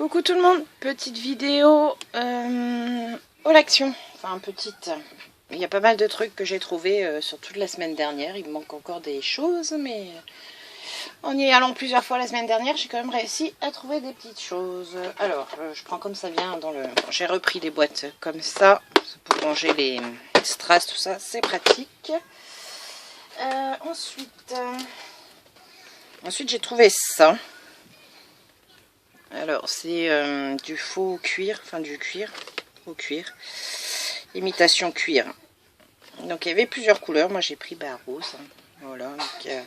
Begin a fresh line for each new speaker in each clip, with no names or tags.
Coucou tout le monde, petite vidéo haul action, enfin petite, il y a pas mal de trucs que j'ai trouvé sur toute la semaine dernière, il me manque encore des choses mais en y allant plusieurs fois la semaine dernière j'ai quand même réussi à trouver des petites choses. Alors je prends comme ça vient dans le... J'ai repris des boîtes comme ça pour ranger les strass, tout ça, c'est pratique. Ensuite j'ai trouvé ça. Alors c'est du faux cuir, enfin du cuir, au cuir, imitation cuir. Donc il y avait plusieurs couleurs, moi j'ai pris rose, voilà. Donc il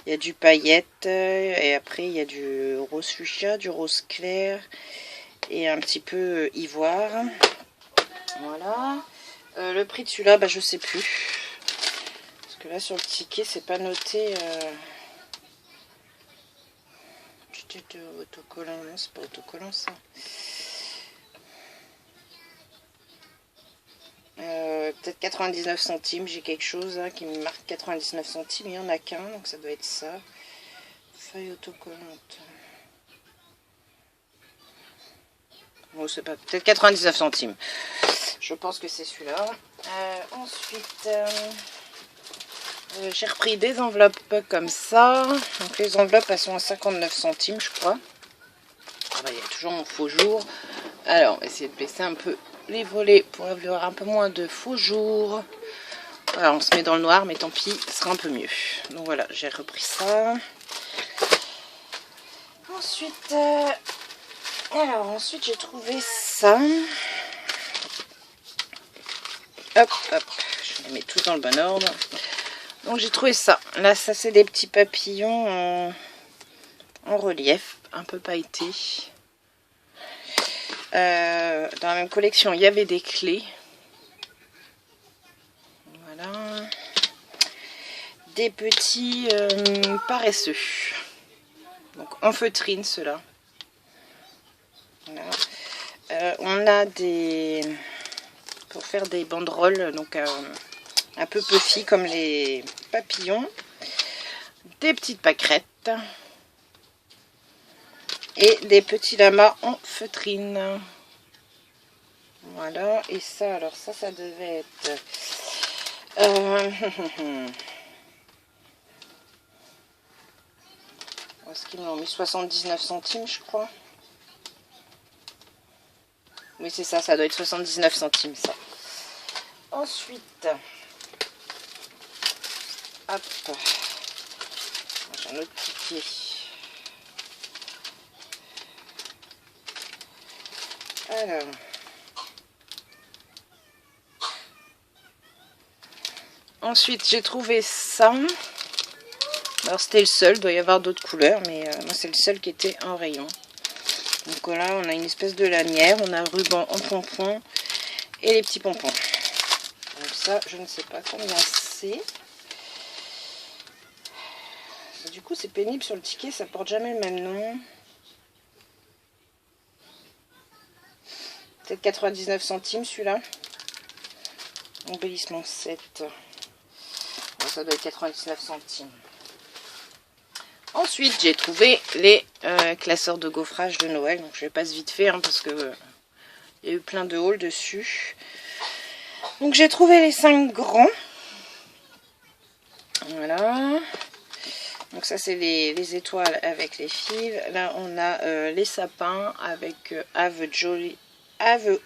y a du paillette et après il y a du rose fuchsia, du rose clair et un petit peu ivoire. Voilà. Le prix de celui-là, je sais plus, parce que là sur le ticket c'est pas noté. Autocollant, non c'est pas autocollant ça. Peut-être 99 centimes, j'ai quelque chose hein, qui me marque 99 centimes, il n'y en a qu'un, donc ça doit être ça. Feuille autocollante. Bon, c'est pas, peut-être 99 centimes. Je pense que c'est celui-là. Ensuite, j'ai repris des enveloppes comme ça. Donc les enveloppes, elles sont à 59 centimes, je crois. Il y a toujours mon faux jour. Alors, on va essayer de baisser un peu les volets pour avoir un peu moins de faux jours. Voilà, on se met dans le noir, mais tant pis, ce sera un peu mieux. Donc voilà, j'ai repris ça. Ensuite, ensuite j'ai trouvé ça. Hop, hop, je les mets tout dans le bon ordre. Donc j'ai trouvé ça. Là, ça c'est des petits papillons en relief, un peu pailletés. Dans la même collection, il y avait des clés. Voilà. Des petits paresseux. Donc en feutrine, ceux-là. Voilà. On a des... pour faire des banderoles, donc un peu puffy comme les papillons. Des petites pâquerettes. Et des petits lamas en feutrine. Voilà, et ça, alors ça devait être... Est-ce qu'ils m'ont mis 79 centimes, je crois. Oui, c'est ça, ça doit être 79 centimes, ça. Ensuite, hop, j'ai un autre ticket. Alors... Ensuite, j'ai trouvé ça. Alors, c'était le seul. Il doit y avoir d'autres couleurs. Mais moi, c'est le seul qui était en rayon. Donc là, on a une espèce de lanière. On a un ruban en pompon. Et les petits pompons. Donc ça, je ne sais pas combien c'est. Du coup, c'est pénible sur le ticket. Ça porte jamais le même nom. Peut-être 99 centimes, celui-là. Embellissement 7. Ça doit être 99 centimes. Ensuite, j'ai trouvé les classeurs de gaufrage de Noël. Donc, je passe vite fait hein, parce que il y a eu plein de hauls dessus. Donc, j'ai trouvé les 5 grands. Voilà. Donc, ça, c'est les étoiles avec les fils. Là, on a les sapins avec Have a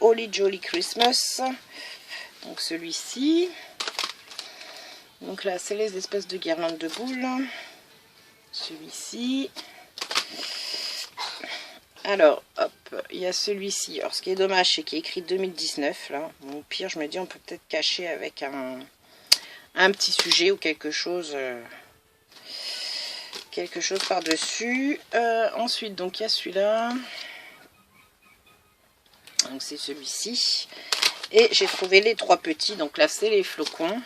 Holly Jolly Christmas. Donc, celui-ci. Donc là, c'est les espèces de guirlandes de boules. Celui-ci. Alors, hop, il y a celui-ci. Alors, ce qui est dommage, c'est qu'il est écrit 2019, là. Bon, au pire, je me dis, on peut peut-être cacher avec un petit sujet ou quelque chose par-dessus. Ensuite, donc, il y a celui-là. Donc, c'est celui-ci. Et j'ai trouvé les 3 petits. Donc là, c'est les flocons.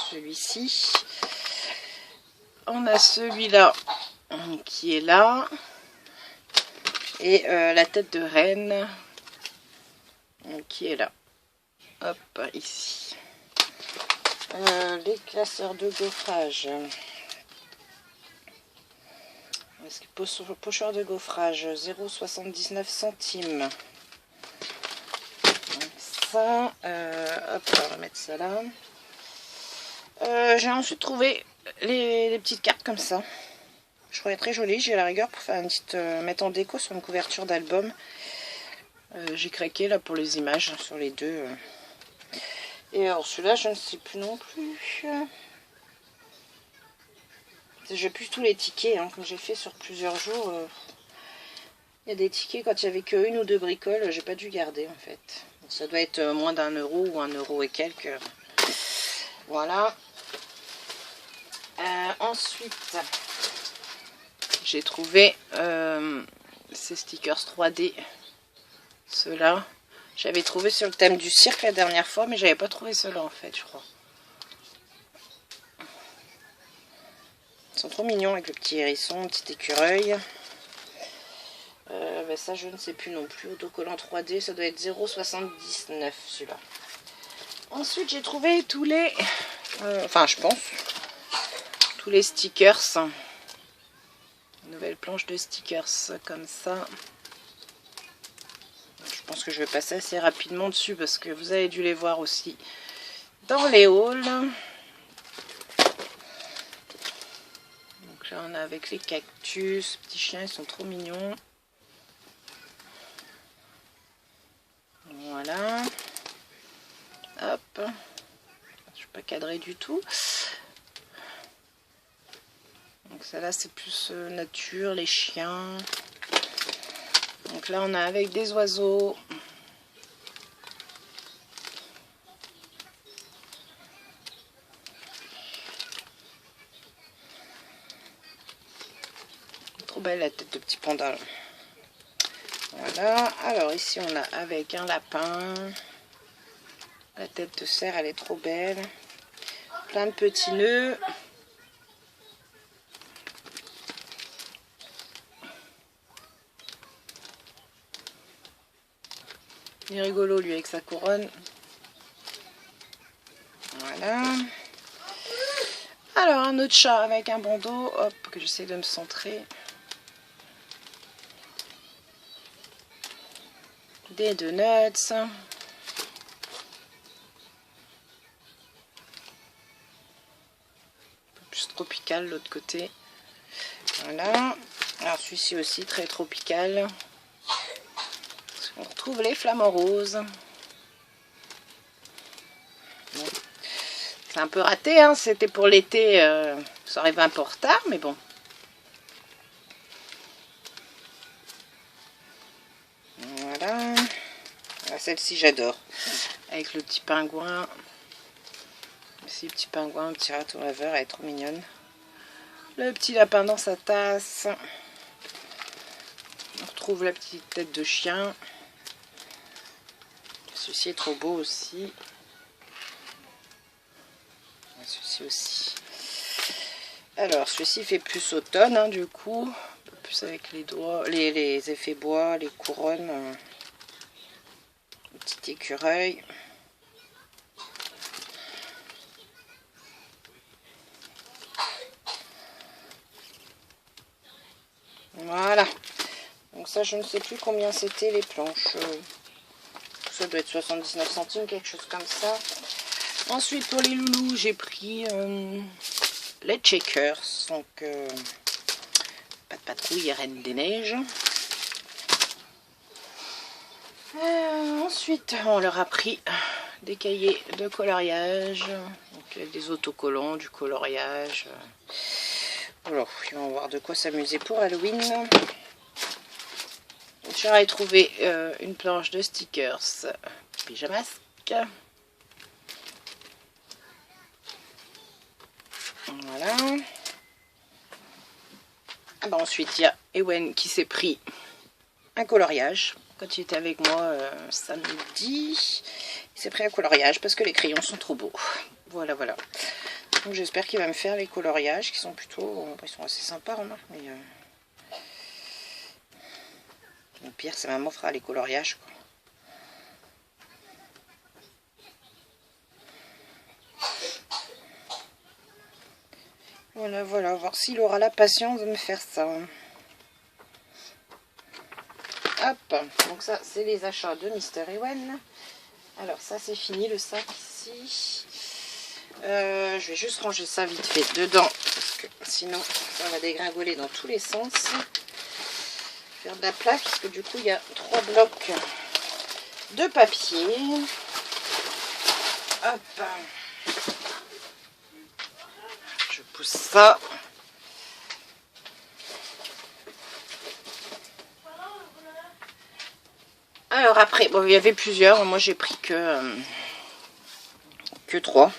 Celui-ci. On a celui-là qui est là. Et la tête de reine qui est là. Hop, ici. Les classeurs de gaufrage. Parce que pochoir de gaufrage, 0,79 centimes. Donc ça, hop, on va mettre ça là. J'ai ensuite trouvé les petites cartes comme ça. Je trouvais très joli. J'ai la rigueur pour faire une petite mettre en déco sur une couverture d'album. J'ai craqué là pour les images sur les deux. Et alors celui-là, je ne sais plus non plus. J'ai plus tous les tickets, hein, comme j'ai fait sur plusieurs jours. Il y a des tickets quand il n'y avait que une ou deux bricoles, j'ai pas dû garder en fait. Donc, ça doit être moins d'1 euro ou 1 euro et quelques. Voilà. Ensuite, j'ai trouvé ces stickers 3D. Ceux-là. J'avais trouvé sur le thème du cirque la dernière fois, mais j'avais pas trouvé ceux-là en fait, je crois. Ils sont trop mignons avec le petit hérisson, le petit écureuil. Ben ça, je ne sais plus non plus. Autocollant 3D, ça doit être 0,79 celui-là. Ensuite, j'ai trouvé tous les... enfin, je pense. Tous les stickers. Une nouvelle planche de stickers comme ça. Je pense que je vais passer assez rapidement dessus parce que vous avez dû les voir aussi dans les hauls. Donc là, on a avec les cactus. Petits chiens, ils sont trop mignons. Voilà. Hop. Je ne suis pas cadrée du tout. Donc ça là, c'est plus nature, les chiens. Donc là, on a avec des oiseaux. Trop belle la tête de petit panda là. Voilà. Alors ici, on a avec un lapin. La tête de cerf, elle est trop belle. Plein de petits nœuds. Il est rigolo lui avec sa couronne. Voilà. Alors un autre chat avec un bandeau. Hop, que j'essaie de me centrer. Des donuts. Plus tropical l'autre côté. Voilà. Alors celui-ci aussi très tropical. On retrouve les flamants roses. Bon. C'est un peu raté, hein. C'était pour l'été. Ça arrive un peu en retard, mais bon. Voilà. Celle-ci j'adore. Avec le petit pingouin. Ici, le petit pingouin, le petit raton laveur, elle est trop mignonne. Le petit lapin dans sa tasse. On retrouve la petite tête de chien. Celui-ci est trop beau aussi. Celui-ci aussi. Alors, celui-ci fait plus automne, hein, du coup. Un peu plus avec les doigts, les effets bois, les couronnes. Le petit écureuil. Voilà. Donc ça, je ne sais plus combien c'était les planches. Ça doit être 79 centimes, quelque chose comme ça. Ensuite, pour les loulous, j'ai pris les Checkers. Donc, pas de patrouille, Reine des Neiges. Ensuite, on leur a pris des cahiers de coloriage. Donc, des autocollants, du coloriage. Voilà, ils vont voir de quoi s'amuser pour Halloween. J'aurais trouvé une planche de stickers pyjamasque. Voilà. Ah bah ensuite, il y a Ewen qui s'est pris un coloriage. Quand il était avec moi samedi, il s'est pris un coloriage parce que les crayons sont trop beaux. Voilà, voilà. Donc j'espère qu'il va me faire les coloriages qui sont plutôt... ils sont assez sympas, remarque, mais... le pire, c'est maman fera les coloriages, quoi. Voilà, voilà, voir s'il aura la patience de me faire ça. Hop, donc ça c'est les achats de Mister Ewen. Alors ça c'est fini le sac ici. Je vais juste ranger ça vite fait dedans parce que sinon ça va dégringoler dans tous les sens. Faire de la place parce que du coup il y a 3 blocs de papier. Hop, je pousse ça. Alors après, bon, il y avait plusieurs, moi j'ai pris que 3.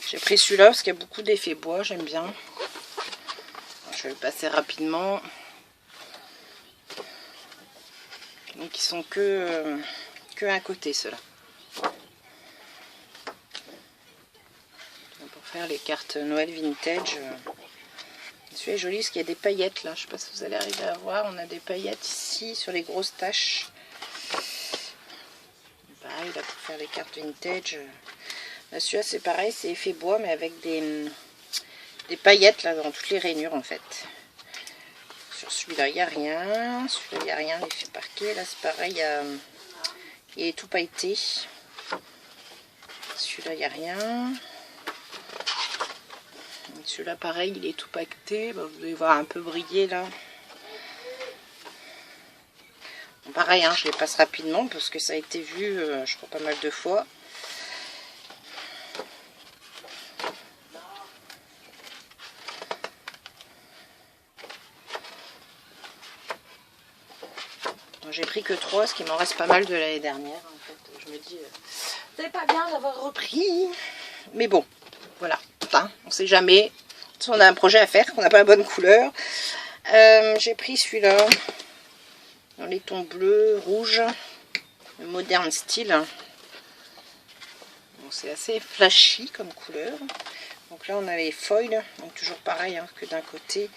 J'ai pris celui-là parce qu'il y a beaucoup d'effets bois, j'aime bien. Je vais le passer rapidement. Donc ils sont que un côté ceux-là. Pour faire les cartes Noël vintage. Celui-là est joli parce qu'il y a des paillettes là, je ne sais pas si vous allez arriver à voir. On a des paillettes ici sur les grosses taches. Pareil là pour faire les cartes vintage. Celui-là c'est pareil, c'est effet bois mais avec des paillettes là dans toutes les rainures en fait. Sur celui-là il n'y a rien, celui-là il n'y a rien, l'effet parquet. Là c'est pareil, il est tout pailleté. Celui-là il n'y a rien. Celui-là pareil, il est tout pailleté. Vous devez voir un peu briller là. Bon, pareil, hein, je les passe rapidement parce que ça a été vu, je crois, pas mal de fois. J'ai pris que 3, parce qu'il m'en reste pas mal de l'année dernière. En fait, je me dis, c'est pas bien d'avoir repris. Mais bon, voilà. Enfin, on sait jamais. Si on a un projet à faire, qu'on n'a pas la bonne couleur. J'ai pris celui-là. Dans les tons bleus, rouges. Le moderne style. Bon, c'est assez flashy comme couleur. Donc là, on a les foils. Donc toujours pareil hein, que d'un côté.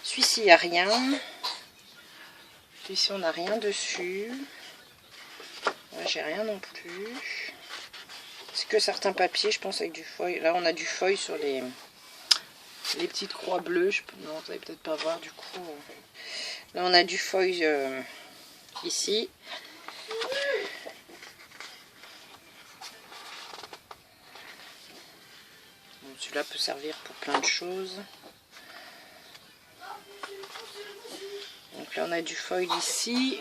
Celui-ci, il n'y a rien. Ici on n'a rien dessus. Là j'ai rien non plus. C'est que certains papiers je pense avec du foil. Là on a du foil sur les petites croix bleues. Non vous allez peut-être pas voir du coup. Là on a du foil ici. Bon, celui-là peut servir pour plein de choses. Donc là on a du foil ici.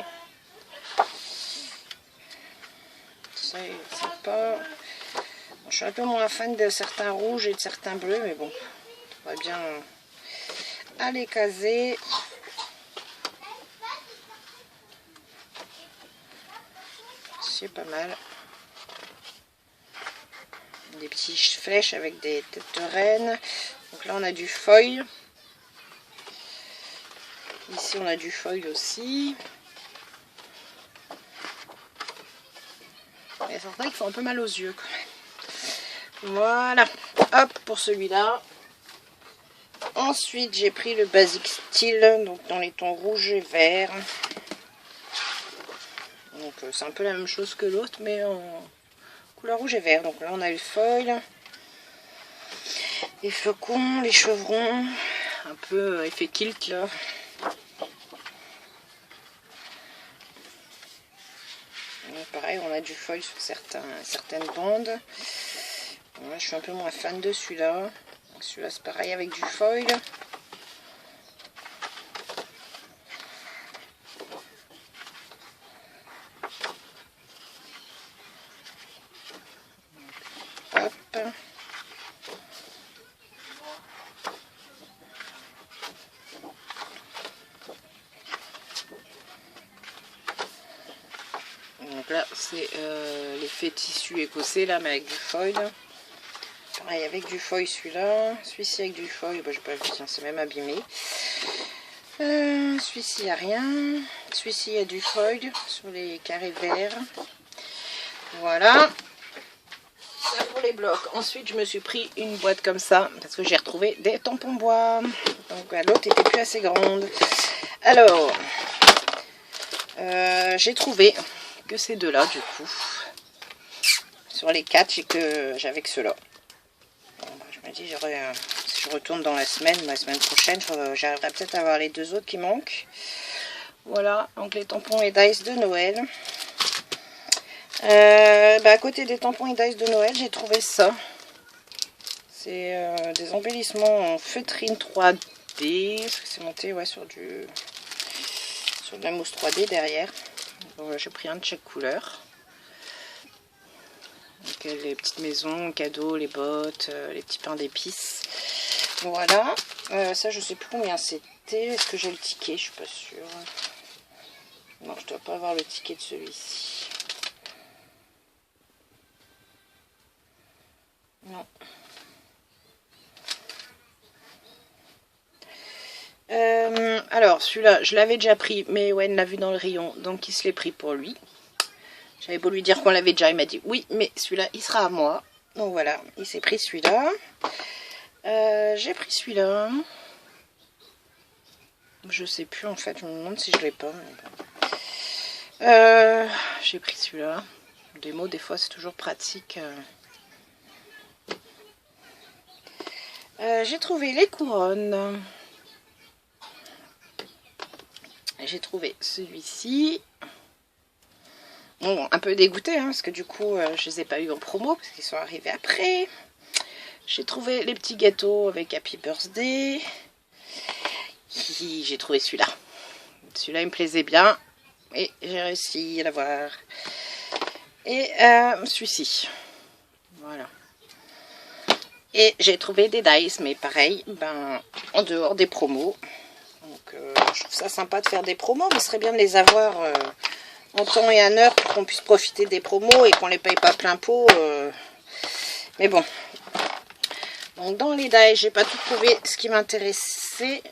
Ça c'est pas. Bon, je suis un peu moins fan de certains rouges et de certains bleus, mais bon, on va bien aller caser. C'est pas mal. Des petites flèches avec des têtes de reine. Donc là on a du foil. Ici on a du foil aussi. Il y a certains qui font un peu mal aux yeux quand même. Voilà. Hop pour celui-là. Ensuite j'ai pris le Basic Style. Donc dans les tons rouge et vert. Donc c'est un peu la même chose que l'autre mais en couleur rouge et vert. Donc là on a le foil. Les flocons, les chevrons. Un peu effet kilt là. Pareil, on a du foil sur certaines bandes. Moi, je suis un peu moins fan de celui-là. Celui-là, c'est pareil avec du foil. Hop. Donc là, c'est l'effet tissu écossais, là, mais avec du foil. Pareil, avec du foil celui-là. Celui-ci avec du foil, bah, j'ai pas vu, tiens, c'est même abîmé. Celui-ci, il n'y a rien. Celui-ci, il y a du foil sur les carrés verts. Voilà. Ça pour les blocs. Ensuite, je me suis pris une boîte comme ça, parce que j'ai retrouvé des tampons bois. Donc, l'autre était plus assez grande. Alors, j'ai trouvé que ces deux-là, du coup. Sur les 4, j'avais que ceux-là. Bon, bah, je me dis, si je retourne dans la semaine prochaine, j'arriverai peut-être à avoir les 2 autres qui manquent. Voilà, donc les tampons et dice de Noël. À côté des tampons et dice de Noël, j'ai trouvé ça. C'est des embellissements en feutrine 3D. Parce que c'est monté ouais, sur de la mousse 3D derrière. J'ai pris un de chaque couleur. Donc, les petites maisons, cadeaux, les bottes, les petits pains d'épices. Voilà. Ça, je sais plus combien c'était. Est-ce que j'ai le ticket? Je suis pas sûre. Non, je dois pas avoir le ticket de celui-ci. Non. Alors, celui-là, je l'avais déjà pris, mais Wen l'a vu dans le rayon, donc il se l'est pris pour lui. J'avais beau lui dire qu'on l'avait déjà, il m'a dit oui, mais celui-là, il sera à moi. Donc voilà, il s'est pris celui-là. J'ai pris celui-là. Je sais plus en fait, je me demande si je l'ai pas. J'ai pris celui-là. Des mots, des fois, c'est toujours pratique. J'ai trouvé les couronnes. J'ai trouvé celui-ci. Bon, un peu dégoûté, hein, parce que du coup, je les ai pas eu en promo, parce qu'ils sont arrivés après. J'ai trouvé les petits gâteaux avec Happy Birthday. J'ai trouvé celui-là. Celui-là, il me plaisait bien. Et j'ai réussi à l'avoir. Et celui-ci. Voilà. Et j'ai trouvé des dice, mais pareil, en dehors des promos. Donc, je trouve ça sympa de faire des promos, mais ce serait bien de les avoir en temps et en heure pour qu'on puisse profiter des promos et qu'on les paye pas plein pot. Mais bon. Donc, dans les dice, j'ai pas tout trouvé ce qui m'intéressait.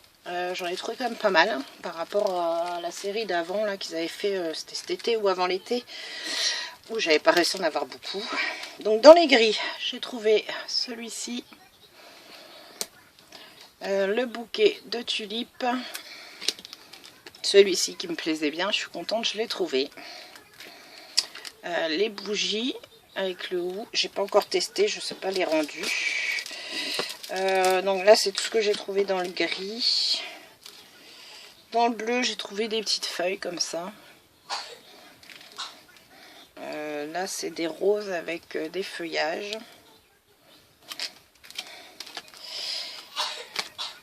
J'en ai trouvé quand même pas mal hein, par rapport à la série d'avant là qu'ils avaient fait, c'était cet été ou avant l'été, où j'avais pas réussi à en avoir beaucoup. Donc dans les gris, j'ai trouvé celui-ci, le bouquet de tulipes, celui-ci qui me plaisait bien, je suis contente, je l'ai trouvé. Les bougies avec le hou, j'ai pas encore testé, je sais pas les rendus. Donc là c'est tout ce que j'ai trouvé dans le gris. Dans le bleu j'ai trouvé des petites feuilles comme ça. Là c'est des roses avec des feuillages.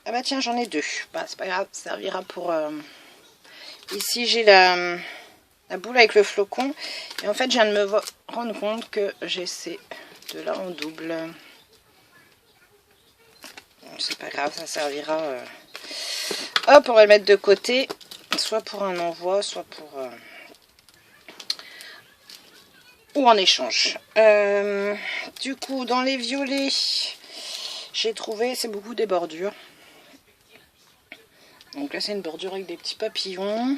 Ah bah tiens j'en ai deux. Bah c'est pas grave, ça servira pour... Ici j'ai la boule avec le flocon. Et en fait je viens de me rendre compte que j'ai ces deux-là en double. C'est pas grave, ça servira. Hop, on va le mettre de côté, soit pour un envoi, soit pour ou en échange. Du coup, dans les violets, j'ai trouvé, c'est beaucoup des bordures. Donc là, c'est une bordure avec des petits papillons.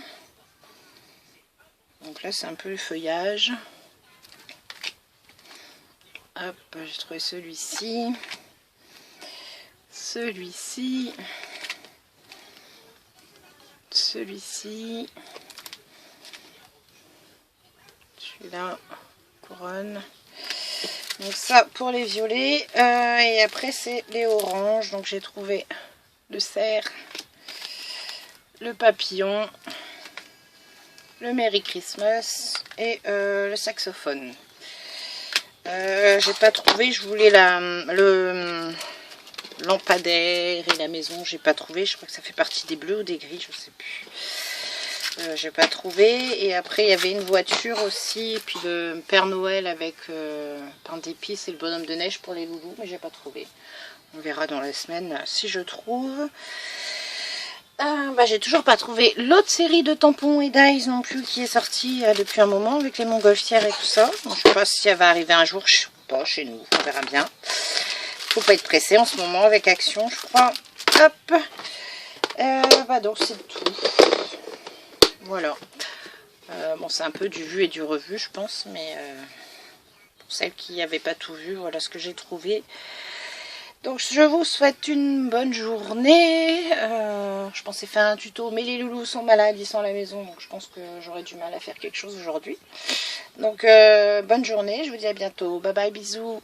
Donc là, c'est un peu le feuillage. Hop, j'ai trouvé celui-ci. Celui-ci, celui-ci, celui-là, couronne. Donc ça pour les violets. Et après c'est les oranges. Donc j'ai trouvé le cerf, le papillon, le Merry Christmas et le saxophone. J'ai pas trouvé, je voulais le lampadaire et la maison, j'ai pas trouvé. Je crois que ça fait partie des bleus ou des gris, je sais plus. J'ai pas trouvé. Et après il y avait une voiture aussi, et puis le Père Noël avec pain d'épices et le bonhomme de neige pour les loulous, mais j'ai pas trouvé. On verra dans la semaine si je trouve. J'ai toujours pas trouvé l'autre série de tampons et dies non plus qui est sortie depuis un moment avec les montgolfières et tout ça. Donc, je sais pas si elle va arriver un jour, je sais pas, chez nous, on verra bien. Faut pas être pressé en ce moment avec Action, je crois. Hop. Donc c'est tout. Voilà. Bon, c'est un peu du vu et du revu, je pense, mais pour celles qui n'avaient pas tout vu, voilà ce que j'ai trouvé. Donc je vous souhaite une bonne journée. Je pensais faire un tuto, mais les loulous sont malades, ils sont à la maison, donc je pense que j'aurai du mal à faire quelque chose aujourd'hui. Donc bonne journée, je vous dis à bientôt. Bye bye, bisous.